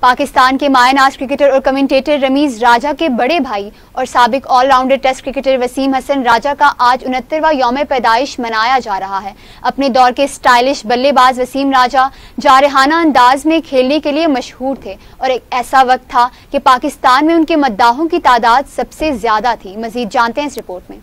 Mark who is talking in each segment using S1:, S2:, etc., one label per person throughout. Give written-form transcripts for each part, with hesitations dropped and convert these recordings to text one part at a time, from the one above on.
S1: पाकिस्तान के मायनाज क्रिकेटर और कमेंटेटर रमीज राजा के बड़े भाई और साबिक allrounder test cricketer Wasim Hasan Raja का आज 69वां यौम पैदाइश मनाया जा रहा है। अपने दौर के स्टाइलिश बल्लेबाज वसीम राजा जारहाना अंदाज में खेलने के लिए मशहूर थे और एक ऐसा वक्त था कि पाकिस्तान में उनके मद्दाहों की तादाद सबसे ज्यादा थी। मजीद जानते हैं इस रिपोर्ट में।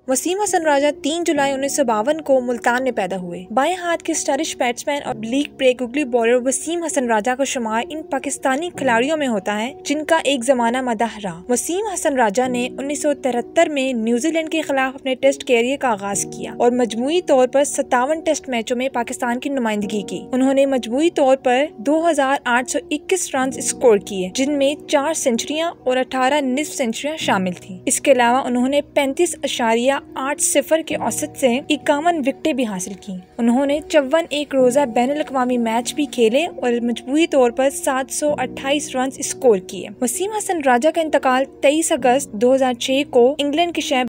S2: वसीम हसन राजा 3 जुलाई 1952 को मुल्तान में पैदा हुए। बाएं हाथ के स्टाइलिश बैट्समैन और leg break googly bowler Wasim Hasan Raja का शुमार इन पाकिस्तानी खिलाड़ियों में होता है जिनका एक जमाना मदाह रहा। वसीम हसन राजा ने 1973 में न्यूजीलैंड के खिलाफ अपने टेस्ट कैरियर का आगाज किया और मजमूई तौर पर 57 टेस्ट मैचों में पाकिस्तान की नुमाइंदगी की। उन्होंने मजमूई तौर पर 2821 रन स्कोर किए, जिनमें 4 सेंचुरियां और 18 निस्फ सेंचुरियां शामिल थी। इसके अलावा उन्होंने 35.8 के औसत से 51 विकेटें भी हासिल की। उन्होंने 54 एक रोजा बैनुल अक़वामी मैच भी खेले और मजबूरी तौर पर 728 रन स्कोर किए। वसीम हसन राजा का इंतकाल 23 अगस्त 2006 को इंग्लैंड के शहर